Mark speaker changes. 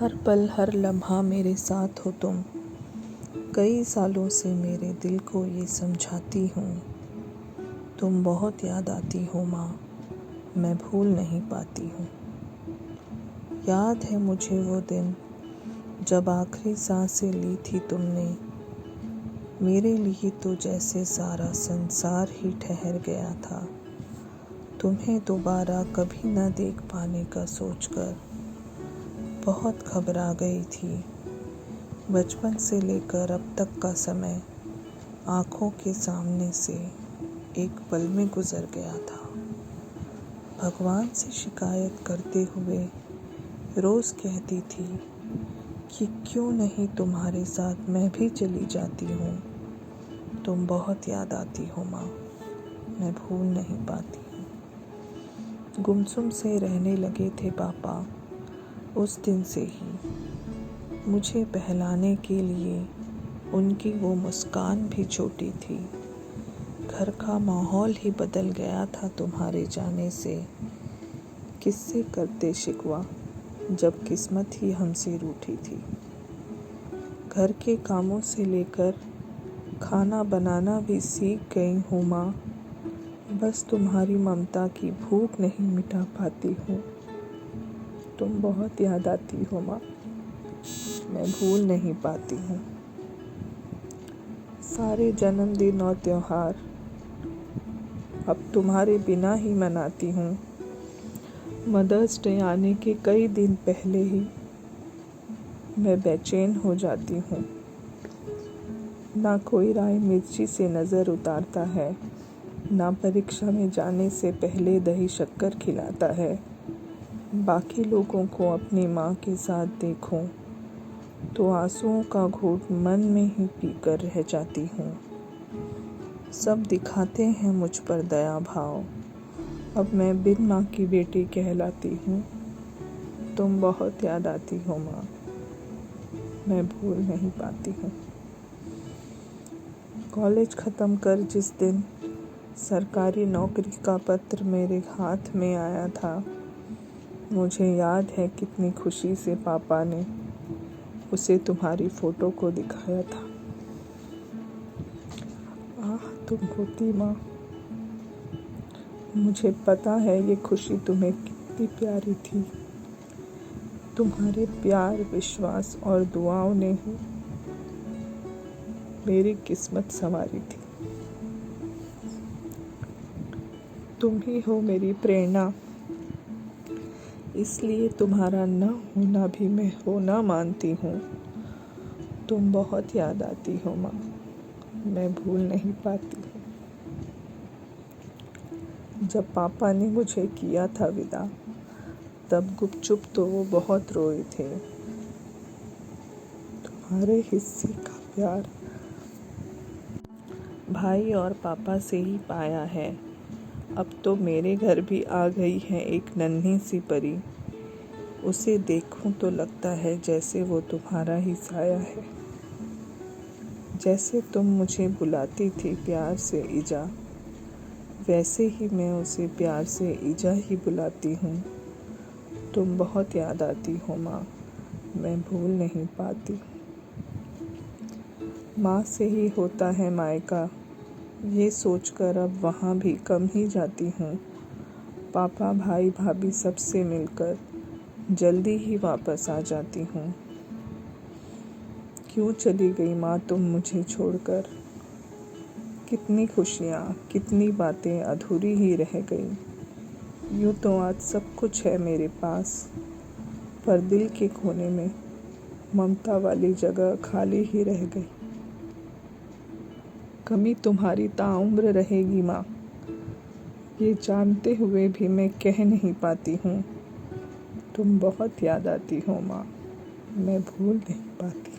Speaker 1: हर पल हर लम्हा मेरे साथ हो तुम। कई सालों से मेरे दिल को ये समझाती हूँ। तुम बहुत याद आती हो माँ, मैं भूल नहीं पाती हूँ। याद है मुझे वो दिन जब आखिरी सांसें ली थी तुमने। मेरे लिए तो जैसे सारा संसार ही ठहर गया था। तुम्हें दोबारा कभी न देख पाने का सोचकर बहुत घबरा गई थी। बचपन से लेकर अब तक का समय आँखों के सामने से एक पल में गुजर गया था। भगवान से शिकायत करते हुए रोज़ कहती थी कि क्यों नहीं तुम्हारे साथ मैं भी चली जाती हूँ। तुम बहुत याद आती हो माँ, मैं भूल नहीं पाती हूँ। गुमसुम से रहने लगे थे पापा उस दिन से ही। मुझे बहलाने के लिए उनकी वो मुस्कान भी छोटी थी। घर का माहौल ही बदल गया था तुम्हारे जाने से। किससे करते शिकवा जब किस्मत ही हमसे रूठी थी। घर के कामों से लेकर खाना बनाना भी सीख गई हूँ माँ। बस तुम्हारी ममता की भूख नहीं मिटा पाती हूँ। तुम बहुत याद आती हो माँ, मैं भूल नहीं पाती हूँ। सारे जन्मदिन और त्योहार अब तुम्हारे बिना ही मनाती हूँ। मदर्स डे आने के कई दिन पहले ही मैं बेचैन हो जाती हूँ। ना कोई राय मिर्ची से नज़र उतारता है, ना परीक्षा में जाने से पहले दही शक्कर खिलाता है। बाकी लोगों को अपनी माँ के साथ देखूं तो आंसुओं का घूंट मन में ही पीकर रह जाती हूँ। सब दिखाते हैं मुझ पर दया भाव, अब मैं बिन माँ की बेटी कहलाती हूँ। तुम बहुत याद आती हो माँ, मैं भूल नहीं पाती हूँ। कॉलेज ख़त्म कर जिस दिन सरकारी नौकरी का पत्र मेरे हाथ में आया था, मुझे याद है कितनी खुशी से पापा ने उसे तुम्हारी फ़ोटो को दिखाया था। आह तुम होती माँ, मुझे पता है ये खुशी तुम्हें कितनी प्यारी थी। तुम्हारे प्यार, विश्वास और दुआओं ने ही मेरी किस्मत संवारी थी। तुम ही हो मेरी प्रेरणा, इसलिए तुम्हारा न होना भी मैं होना मानती हूँ। तुम बहुत याद आती हो माँ, मैं भूल नहीं पाती हूँ। जब पापा ने मुझे किया था विदा, तब गुपचुप तो वो बहुत रोए थे। तुम्हारे हिस्से का प्यार भाई और पापा से ही पाया है। अब तो मेरे घर भी आ गई है एक नन्ही सी परी। उसे देखूं तो लगता है जैसे वो तुम्हारा ही साया है। जैसे तुम मुझे बुलाती थी प्यार से ईजा, वैसे ही मैं उसे प्यार से ईजा ही बुलाती हूँ। तुम बहुत याद आती हो माँ, मैं भूल नहीं पाती। माँ से ही होता है मायका, ये सोचकर अब वहाँ भी कम ही जाती हूँ। पापा, भाई, भाभी सबसे मिलकर जल्दी ही वापस आ जाती हूँ। क्यों चली गई माँ तुम मुझे छोड़कर। कितनी खुशियाँ, कितनी बातें अधूरी ही रह गई। यूँ तो आज सब कुछ है मेरे पास, पर दिल के कोने में ममता वाली जगह खाली ही रह गई। कमी तुम्हारी ताउम्र रहेगी माँ, ये जानते हुए भी मैं कह नहीं पाती हूँ। तुम बहुत याद आती हो माँ, मैं भूल नहीं पाती।